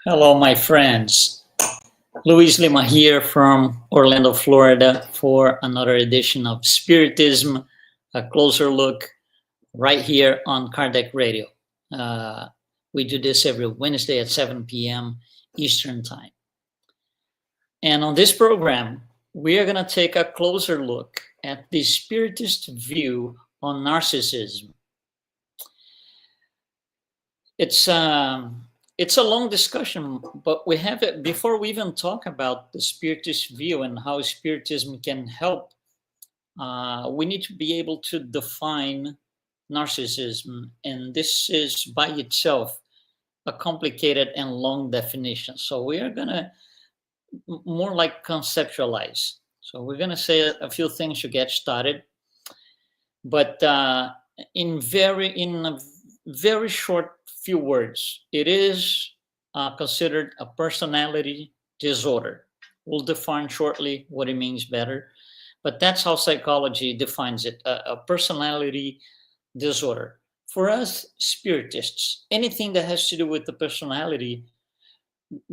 Hello, my friends. Luiz Lima here from Orlando, Florida, for another edition of Spiritism, a closer look right here on Kardec Radio. We do this every Wednesday at 7 p.m. Eastern Time. And on this program, we are going to take a closer look at the Spiritist view on narcissism. It's a long discussion, but we have it before we even talk about the Spiritist view and how Spiritism can help. We need to be able to define narcissism, and this is by itself a complicated and long definition. So we are going to more like conceptualize. So we're going to say a few things to get started, but in a very short few words, it is considered a personality disorder. We'll define shortly what it means better, but that's how psychology defines it, a personality disorder. For us Spiritists, anything that has to do with the personality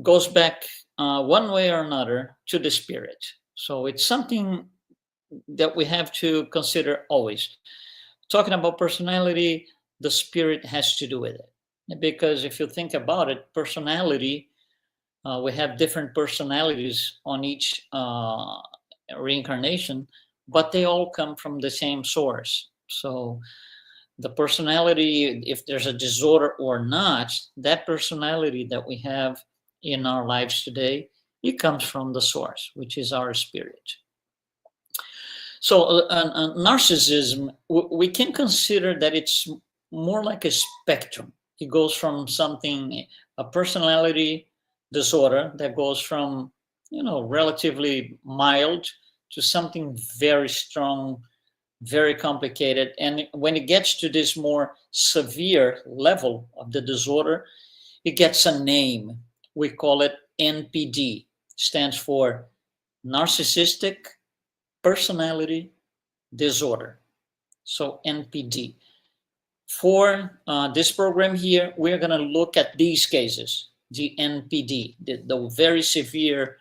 goes back one way or another to the spirit. So it's something that we have to consider always. Talking about personality, the spirit has to do with it. Because if you think about it, personality, we have different personalities on each reincarnation, but they all come from the same source. So the personality, if there's a disorder or not, that personality that we have in our lives today, it comes from the source, which is our spirit. So narcissism, we can consider that it's more like a spectrum. It goes from something, a personality disorder that goes from, relatively mild to something very strong, very complicated. And when it gets to this more severe level of the disorder, it gets a name. We call it NPD, stands for Narcissistic Personality Disorder. So NPD. For this program here, we're going to look at these cases, the NPD, the very severe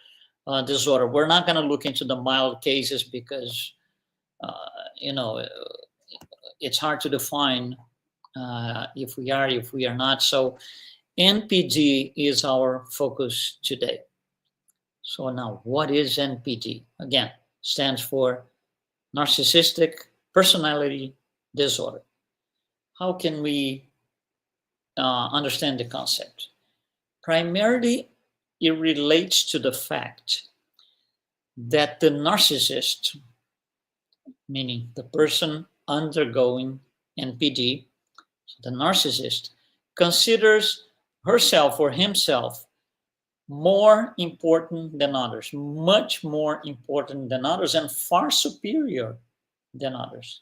disorder. We're not going to look into the mild cases because, it's hard to define if we are not. So NPD is our focus today. So now, what is NPD? Again, stands for Narcissistic Personality Disorder. How can we understand the concept? Primarily, it relates to the fact that the narcissist, meaning the person undergoing NPD, the narcissist, considers herself or himself more important than others, much more important than others, and far superior than others.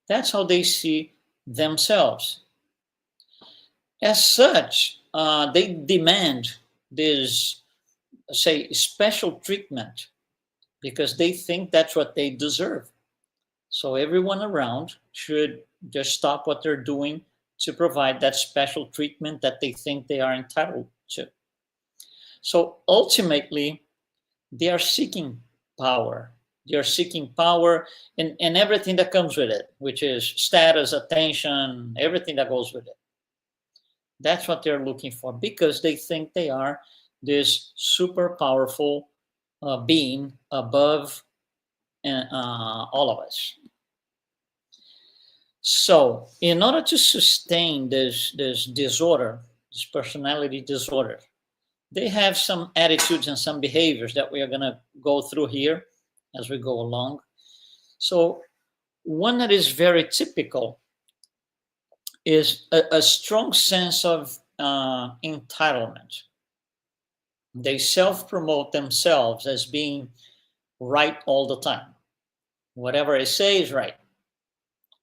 That's how they see themselves. As such, they demand this, say, special treatment because they think that's what they deserve. So everyone around should just stop what they're doing to provide that special treatment that they think they are entitled to. So ultimately, they are seeking power. They're seeking power and everything that comes with it, which is status, attention, everything that goes with it. That's what they're looking for because they think they are this super powerful being above all of us. So in order to sustain this disorder, this personality disorder, they have some attitudes and some behaviors that we are going to go through here as we go along. So one that is very typical is a strong sense of entitlement. They self-promote themselves as being right all the time. Whatever I say is right.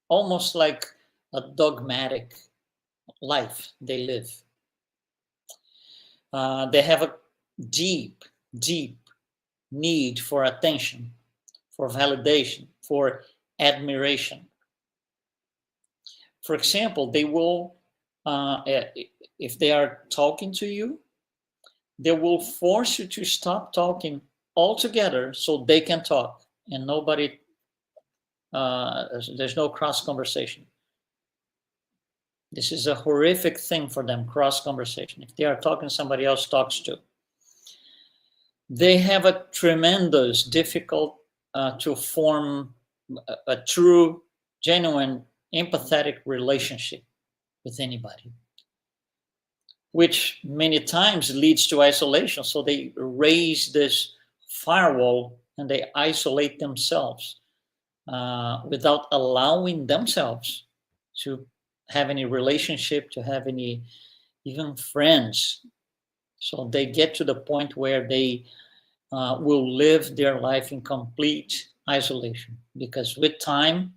Almost like a dogmatic life they live. They have a deep, deep need for attention, for validation, for admiration. For example, they will if they are talking to you, they will force you to stop talking altogether so they can talk, and nobody, there's no cross conversation. This is a horrific thing for them, cross conversation. If they are talking, somebody else talks too. They have a tremendous difficult to form a true, genuine, empathetic relationship with anybody, which many times leads to isolation. So they raise this firewall and they isolate themselves without allowing themselves to have any relationship, to have any even friends. So they get to the point where they will live their life in complete isolation, because with time,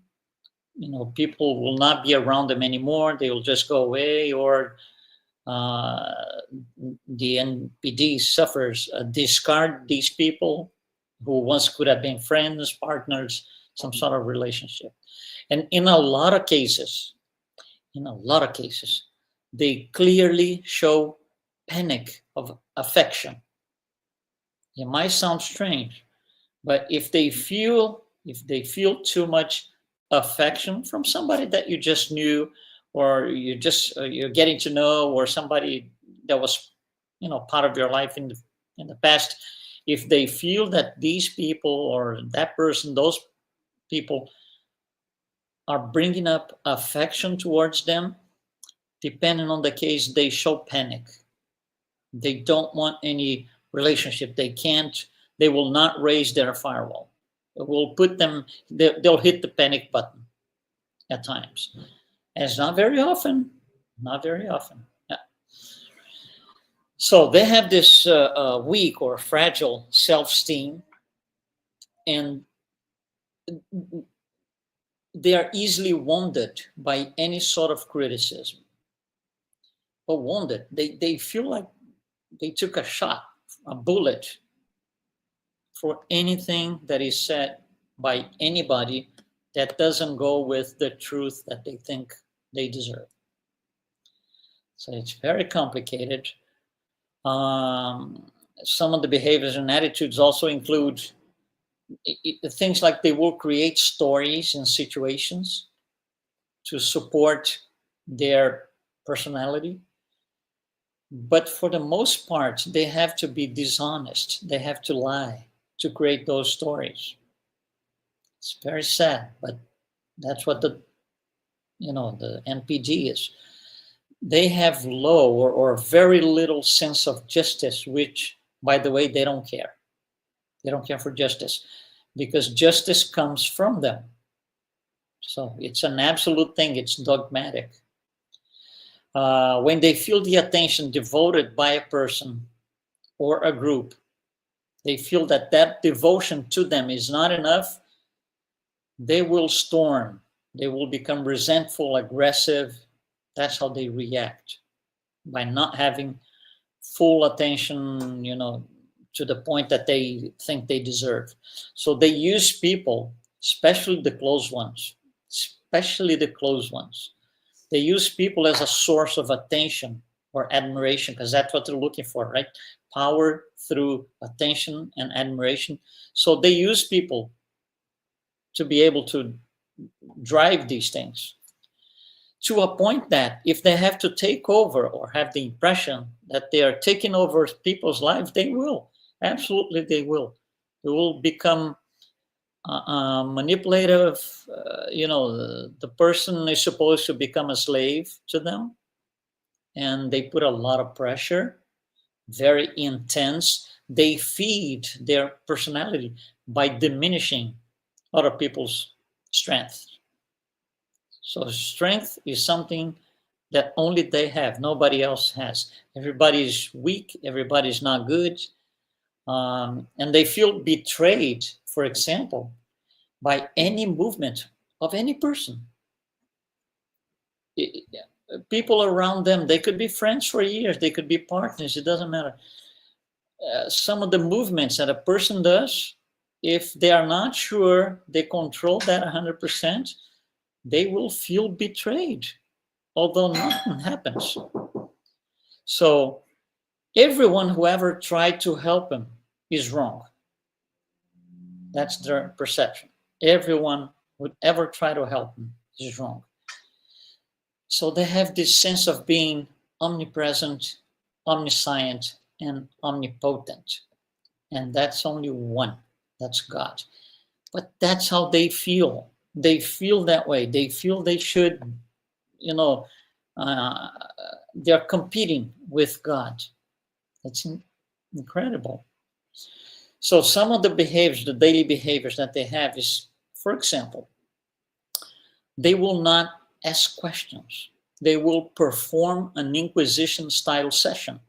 people will not be around them anymore. They will just go away, or the NPD suffers discard these people who once could have been friends, partners, some sort of relationship. And in a lot of cases, they clearly show panic of affection. It might sound strange, but if they feel too much affection from somebody that you just knew, or you're getting to know, or somebody that was part of your life in the past, if they feel that these people or that person, those people are bringing up affection towards them, depending on the case, they show panic. They don't want any relationship. They will not raise their firewall. It will put them, they'll hit the panic button at times. And it's not very often. Yeah. So they have this weak or fragile self-esteem, and they are easily wounded by any sort of criticism. Or wounded. They feel like they took a shot, a bullet, for anything that is said by anybody that doesn't go with the truth that they think they deserve. So it's very complicated. Some of the behaviors and attitudes also include things like they will create stories and situations to support their personality. But for the most part, they have to be dishonest. They have to lie to create those stories. It's very sad, but that's what the NPD is. They have low or very little sense of justice, which, by the way, they don't care. They don't care for justice, because justice comes from them. So it's an absolute thing. It's dogmatic. When they feel the attention devoted by a person or a group, they feel that devotion to them is not enough, they will storm. They will become resentful, aggressive. That's how they react, by not having full attention, to the point that they think they deserve. So they use people, especially the close ones. They use people as a source of attention or admiration, because that's what they're looking for, right? Power through attention and admiration. So they use people to be able to drive these things, to a point that if they have to take over or have the impression that they are taking over people's lives, they will. Absolutely, they will. They will become manipulative. The person is supposed to become a slave to them, and they put a lot of pressure, very intense. They feed their personality by diminishing other people's strength. So strength is something that only they have, nobody else has. Everybody's weak, everybody's not good. And they feel betrayed, for example, by any movement of any person. People around them, they could be friends for years, they could be partners, it doesn't matter. Some of the movements that a person does, if they are not sure they control that 100%, they will feel betrayed. although nothing happens. So everyone who ever tried to help him is wrong. That's their perception. Everyone who would ever try to help him is wrong. So they have this sense of being omnipresent, omniscient, and omnipotent. And that's only one. That's God. But that's how they feel. They feel that way. They feel they should, uh, they're competing with God. It's incredible. So some of the behaviors, the daily behaviors that they have is, for example, they will not ask questions. They will perform an Inquisition style session.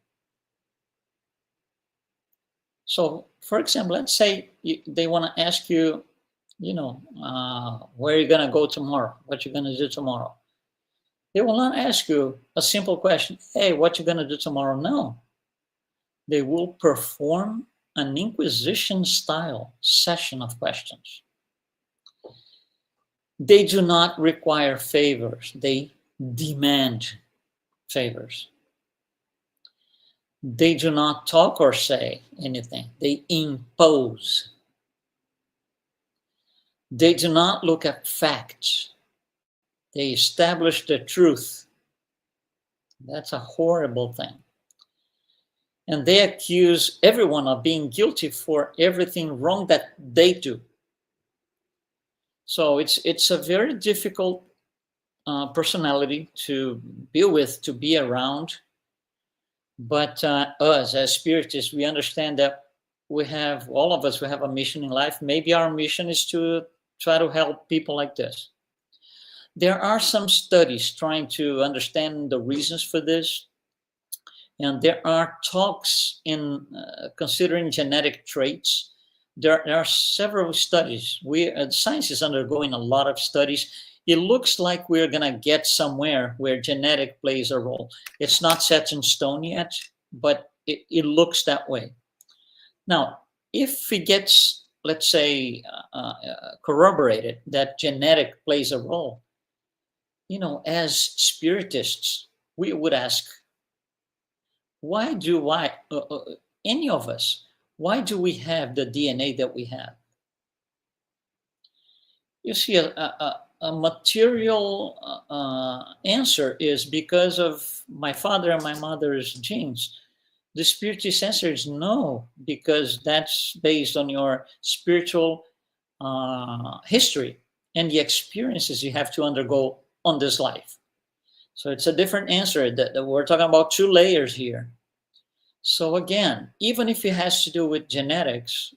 So, for example, let's say they want to ask you, where are you going to go tomorrow? What you're going to do tomorrow? They will not ask you a simple question. Hey, what you going to do tomorrow? No. They will perform an Inquisition style session of questions. They do not require favors. They demand favors. They do not talk or say anything. They impose. They do not look at facts. They establish the truth. That's a horrible thing. And they accuse everyone of being guilty for everything wrong that they do. So it's a very difficult personality to be with, to be around. But us as Spiritists, we understand that all of us, we have a mission in life. Maybe our mission is to try to help people like this. There are some studies trying to understand the reasons for this. And there are talks in considering genetic traits. There are several studies. Science is undergoing a lot of studies. It looks like we're going to get somewhere where genetic plays a role. It's not set in stone yet, but it looks that way. Now, if it gets, let's say, corroborated that genetic plays a role, as Spiritists, we would ask, why do any of us, why do we have the DNA that we have? You see, a material answer is because of my father and my mother's genes. The Spiritist answer is no, because that's based on your spiritual history and the experiences you have to undergo on this life. So it's a different answer. That we're talking about two layers here. So again, even if it has to do with genetics,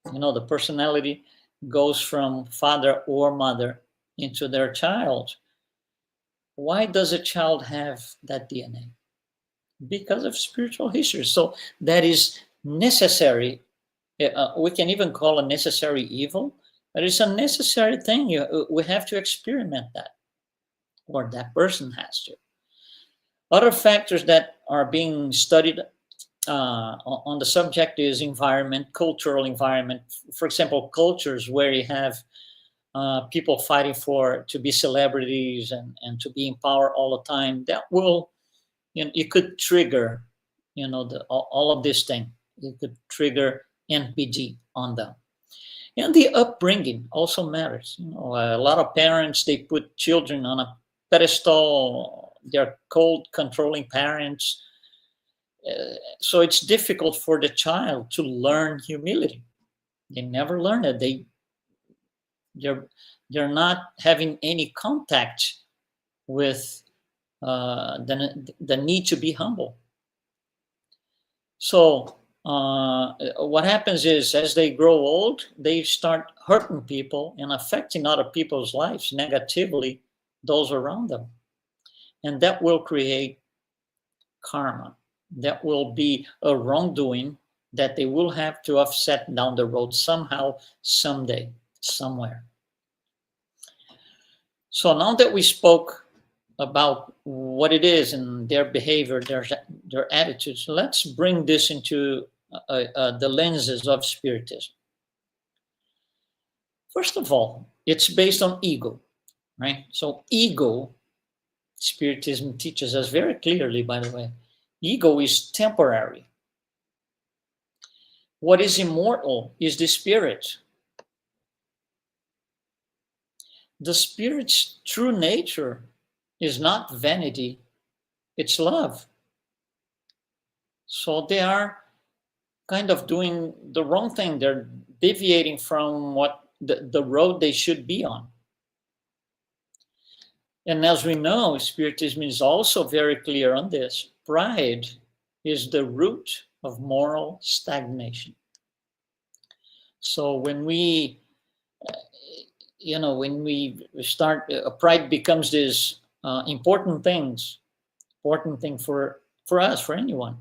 the personality goes from father or mother into their child. Why does a child have that DNA? Because of spiritual history. So that is necessary. We can even call a necessary evil, but it's a necessary thing. We have to experiment that, or that person has to. Other factors that are being studied on the subject is environment, cultural environment. For example, cultures where you have people fighting to be celebrities and to be in power all the time, that will, it could trigger, all of this thing. It could trigger NPD on them. And the upbringing also matters. A lot of parents, they put children on a pedestal. They're cold, controlling parents. So it's difficult for the child to learn humility. They never learn it. They're not having any contact with the need to be humble. So what happens is, as they grow old, they start hurting people and affecting other people's lives negatively, those around them. And that will create karma. That will be a wrongdoing that they will have to offset down the road somehow, someday, somewhere. So now that we spoke about what it is and their behavior, their attitudes, let's bring this into the lenses of Spiritism. First of all, it's based on ego, right? So ego Spiritism teaches us very clearly, by the way, ego is temporary. What is immortal is the spirit. The spirit's true nature is not vanity, it's love. So they are kind of doing the wrong thing. They're deviating from what the road they should be on. And as we know, Spiritism is also very clear on this. Pride is the root of moral stagnation. So when we, when we start, pride becomes this important thing for us, for anyone.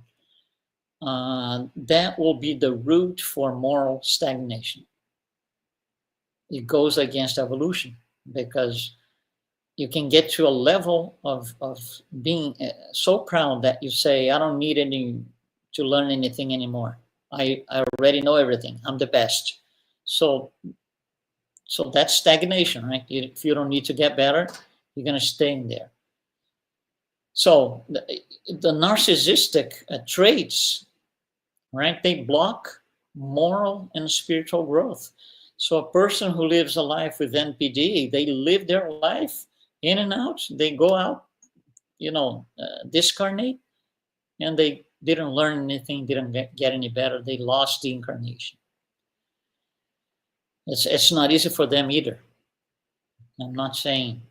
That will be the root for moral stagnation. It goes against evolution, because you can get to a level of being so proud that you say, I don't need to learn anything anymore. I already know everything. I'm the best. So that's stagnation, right? If you don't need to get better, you're going to stay in there. So the narcissistic traits, right, they block moral and spiritual growth. So a person who lives a life with NPD, they live their life in and out. They go out, discarnate, and they didn't learn anything, didn't get any better. They lost the incarnation. It's not easy for them either. I'm not saying,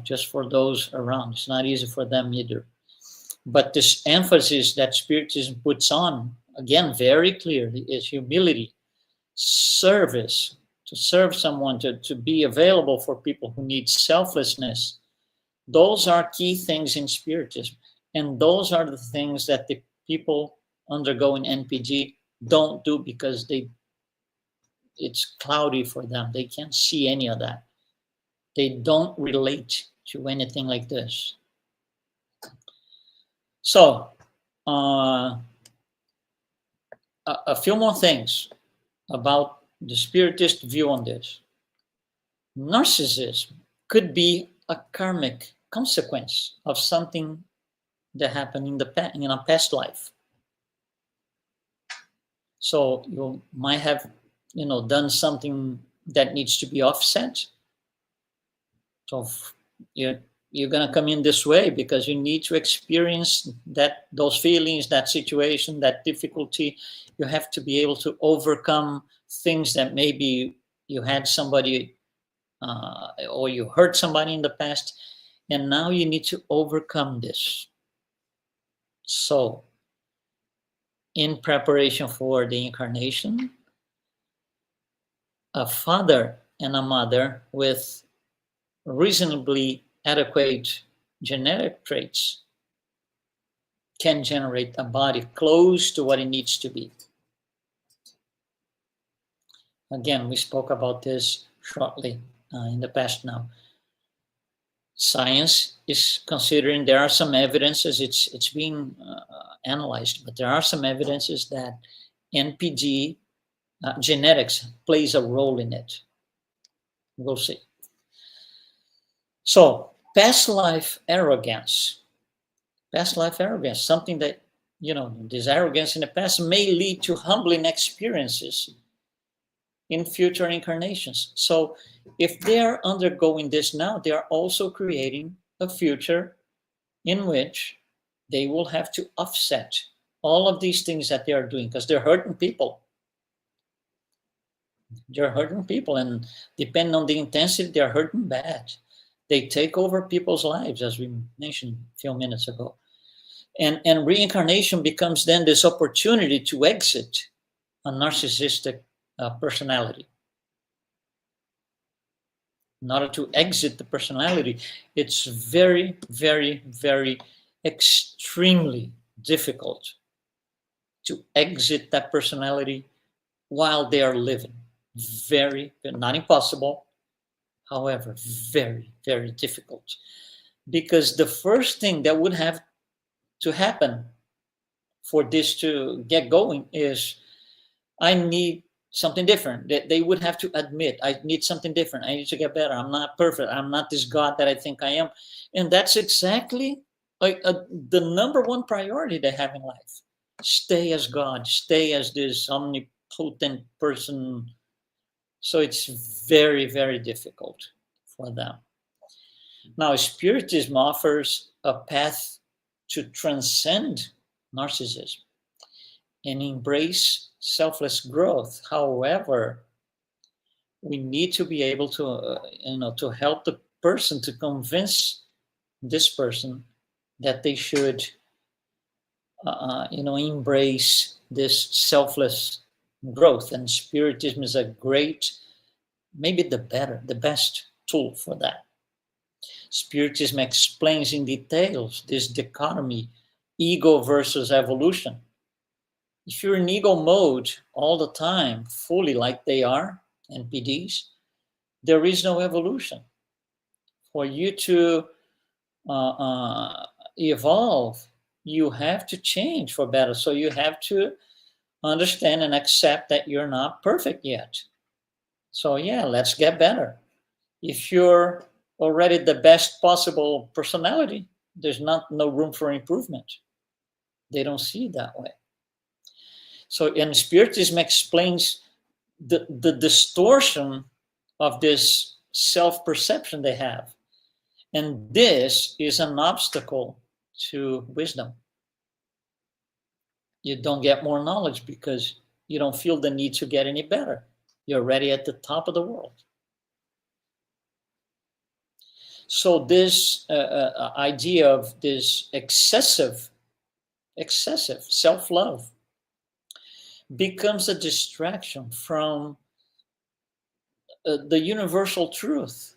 just for those around. It's not easy for them either. But this emphasis that Spiritism puts on, again, very clearly, is humility, service, to serve someone, to be available for people who need selflessness. Those are key things in Spiritism. And those are the things that the people undergoing NPG don't do, because it's cloudy for them. They can't see any of that. They don't relate to anything like this. So, a few more things about the Spiritist view on this. Narcissism could be a karmic consequence of something that happened in a past life. So you might have, done something that needs to be offset. So you're going to come in this way because you need to experience those feelings, that situation, that difficulty. You have to be able to overcome things that maybe you had somebody or you hurt somebody in the past, and now you need to overcome this. So in preparation for the incarnation, a father and a mother with reasonably adequate genetic traits can generate a body close to what it needs to be. Again, we spoke about this shortly in the past now. Science is considering, there are some evidences, it's being analyzed, but there are some evidences that NPD genetics plays a role in it. We'll see. So, past life arrogance, something that, this arrogance in the past may lead to humbling experiences in future incarnations. So if they are undergoing this now, they are also creating a future in which they will have to offset all of these things that they are doing, because they're hurting people. They're hurting people, and depending on the intensity, they're hurting bad. They take over people's lives, as we mentioned a few minutes ago. And reincarnation becomes then this opportunity to exit a narcissistic personality. In order to exit the personality, it's very, very, very extremely difficult to exit that personality while they are living. Very, not impossible, however, very, very difficult. Because the first thing that would have to happen for this to get going is, I need something different. They would have to admit, I need something different. I need to get better. I'm not perfect. I'm not this God that I think I am. And that's exactly the number one priority they have in life. Stay as God, stay as this omnipotent person. So it's very, very difficult for them. Now, Spiritism offers a path to transcend narcissism and embrace selfless growth. However, we need to be able to, to help the person, to convince this person that they should, embrace this selfless growth. And Spiritism is a great, maybe the best tool for that. Spiritism explains in details this dichotomy, ego versus evolution. If you're in ego mode all the time, fully like they are, NPDs, there is no evolution. For you to evolve, you have to change for better. So you have to understand and accept that you're not perfect yet. So yeah, let's get better. If you're already the best possible personality, there's no room for improvement. They don't see it that way. So, and Spiritism explains the distortion of this self-perception they have. And this is an obstacle to wisdom. You don't get more knowledge because you don't feel the need to get any better. You're already at the top of the world. So this idea of this excessive self-love becomes a distraction from the universal truth,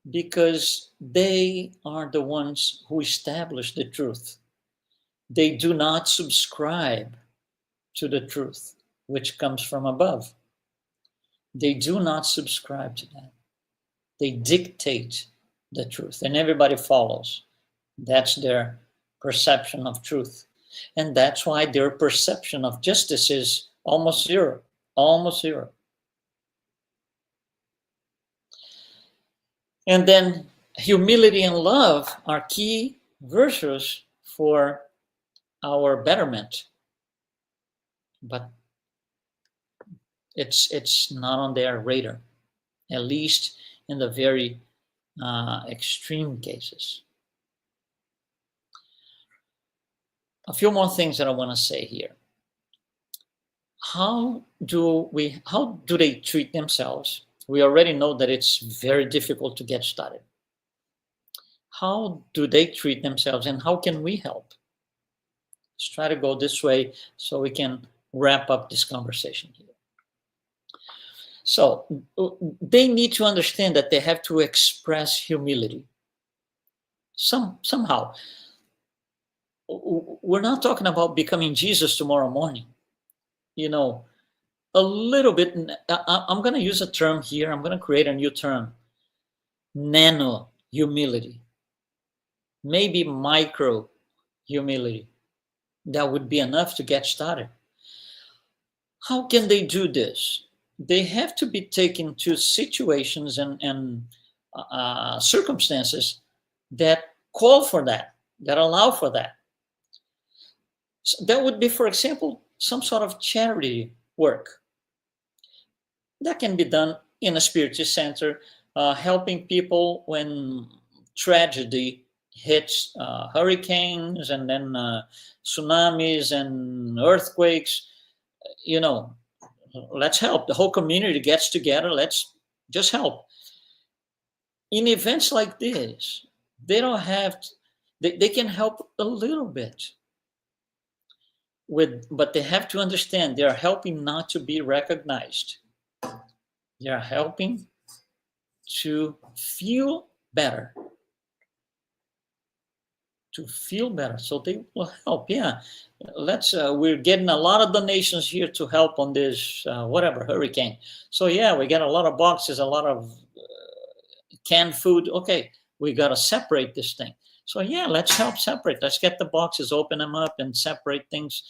because they are the ones who establish the truth. They do not subscribe to the truth, which comes from above. They do not subscribe to that. They dictate the truth, and everybody follows. That's their perception of truth. And that's why their perception of justice is almost zero, almost zero. And then humility and love are key virtues for our betterment. But it's not on their radar, at least in the very extreme cases. A few more things that I want to say here. How do they treat themselves? We already know that it's very difficult to get started. How do they treat themselves, and how can we help? Let's try to go this way so we can wrap up this conversation here. So they need to understand that they have to express humility. Somehow. We're not talking about becoming Jesus tomorrow morning. A little bit, I'm going to use a term here. I'm going to create a new term. Nano humility. Maybe micro humility. That would be enough to get started. How can they do this? They have to be taken to situations and circumstances that call for that allow for that. So that would be, for example, some sort of charity work. That can be done in a Spiritist center, helping people when tragedy hits, hurricanes and then tsunamis and earthquakes. Let's help. The whole community gets together. Let's just help. In events like this, they don't have, they can help a little bit. But they have to understand they are helping not to be recognized. They are helping to feel better. To feel better. So they will help. Yeah. We're getting a lot of donations here to help on this, hurricane. So yeah, we get a lot of boxes, a lot of canned food. Okay, we got to separate this thing. So yeah, let's help separate. Let's get the boxes, open them up and separate things,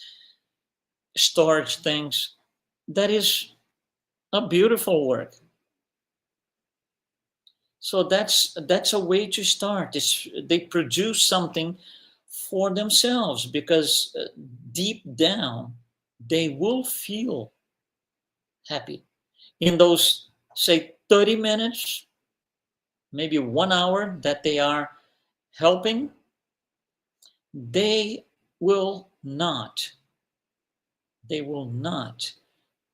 storage things. that is a beautiful work. So that's a way to start. They produce something for themselves, because deep down they will feel happy in those, say, 30 minutes, maybe 1 hour that they are helping. They will not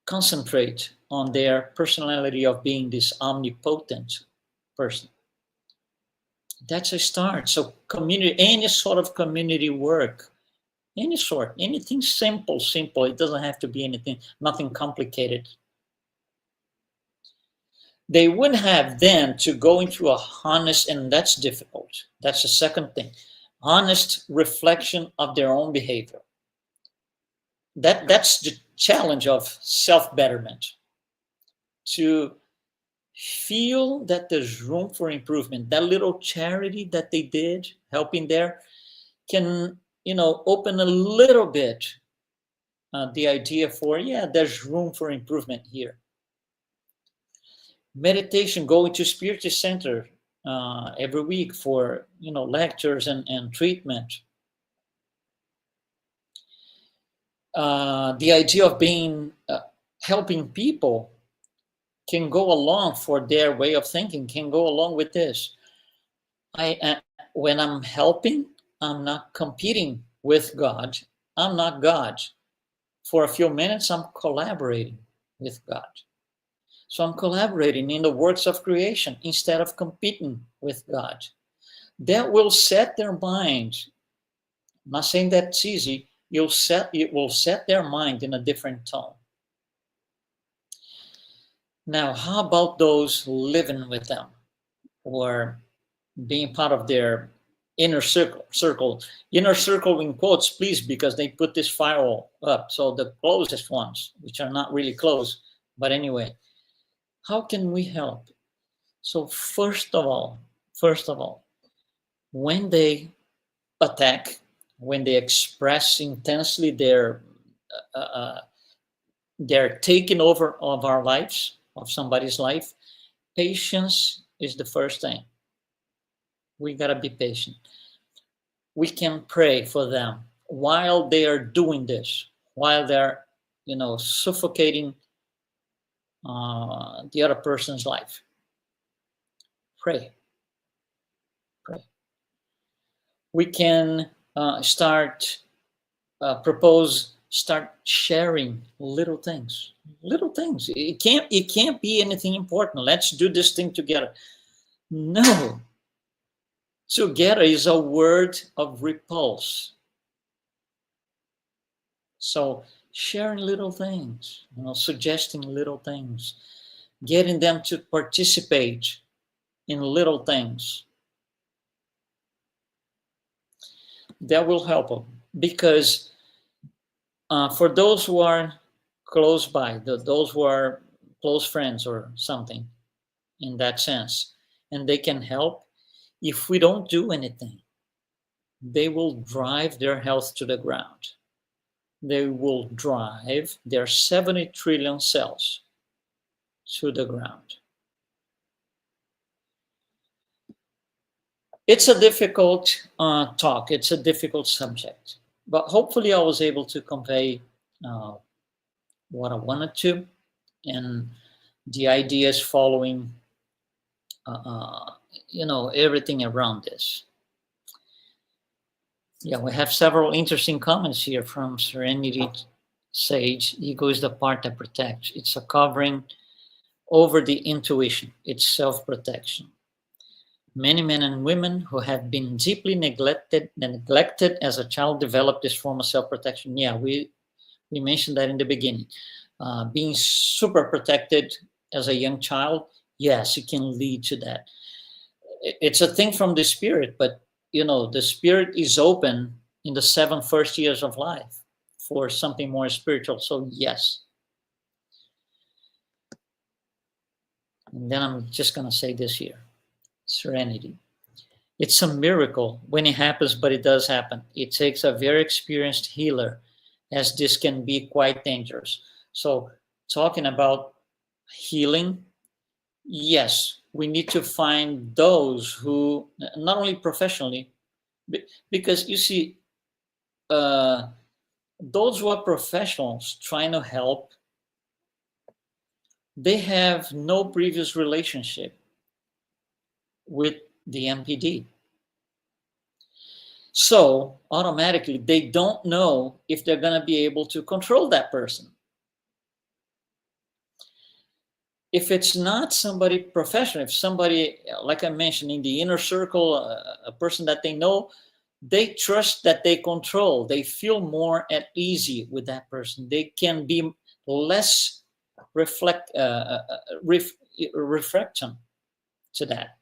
concentrate on their personality of being this omnipotent person. That's a start. So community, any sort of community work, anything simple. It doesn't have to be nothing complicated. They would have then to go into a honest, and that's difficult. That's the second thing, honest reflection of their own behavior. That's the challenge of self-betterment, to feel that there's room for improvement. That little charity that they did, helping there, can, open a little bit the idea for, there's room for improvement here. Meditation, going to Spiritist Center every week for, lectures and treatment. The idea of being helping people can go along, for their way of thinking can go along with this. When I'm helping, I'm not competing with God. I'm not God. For a few minutes, I'm collaborating with God. So I'm collaborating in the works of creation instead of competing with God. That will set their mind. I'm not saying that's easy. It will set their mind in a different tone. Now, how about those living with them, or being part of their inner circle? Inner circle in quotes, please, because they put this firewall up. So the closest ones, which are not really close, but anyway, how can we help? So first of all, when they attack, when they express intensely their taking over of our lives, of somebody's life, patience is the first thing. We gotta be patient. We can pray for them while they are doing this, while they're, suffocating the other person's life. Pray. We can start sharing little things. It can't be anything important. Let's do this thing together. No. Together is a word of repulse. So sharing little things, suggesting little things, getting them to participate in little things, that will help them. Because for those who are close by, those who are close friends or something in that sense, and they can help, if we don't do anything, they will drive their health to the ground. They will drive their 70 trillion cells to the ground. It's a difficult talk. It's a difficult subject. But hopefully I was able to convey what I wanted to, and the ideas following, everything around this. Yeah, we have several interesting comments here from Serenity Sage. Ego is the part that protects. It's a covering over the intuition. It's self-protection. Many men and women who have been deeply neglected as a child develop this form of self-protection. Yeah, we mentioned that in the beginning. Being super protected as a young child, yes, it can lead to that. It's a thing from the spirit, but the spirit is open in the 7 first years of life for something more spiritual. So yes. And then I'm just going to say this here. Serenity. It's a miracle when it happens, but it does happen. It takes a very experienced healer, as this can be quite dangerous. So talking about healing, yes, we need to find those who, not only professionally, because you see, those who are professionals trying to help, they have no previous relationship with the NPD. So automatically, they don't know if they're going to be able to control that person. If it's not somebody professional, if somebody, like I mentioned, in the inner circle, a person that they know, they trust that they control. They feel more at ease with that person. They can be less reflection to that.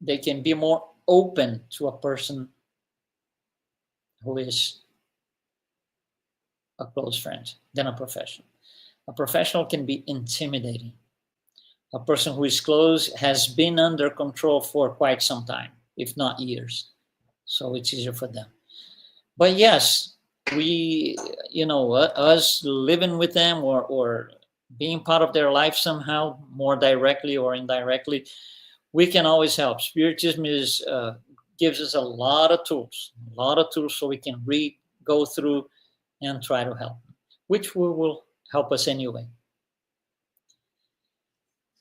They can be more open to a person who is a close friend than a professional. A professional can be intimidating. A person who is close has been under control for quite some time, if not years. So it's easier for them. But yes, we, us living with them or being part of their life somehow, more directly or indirectly, we can always help. Spiritism gives us a lot of tools, so we can read, go through, and try to help, which will help us anyway.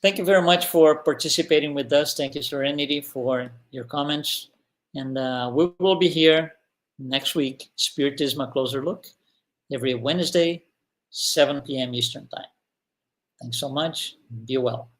Thank you very much for participating with us. Thank you, Serenity, for your comments. And we will be here next week, Spiritism, A Closer Look, every Wednesday, 7 p.m. Eastern Time. Thanks so much. Be well.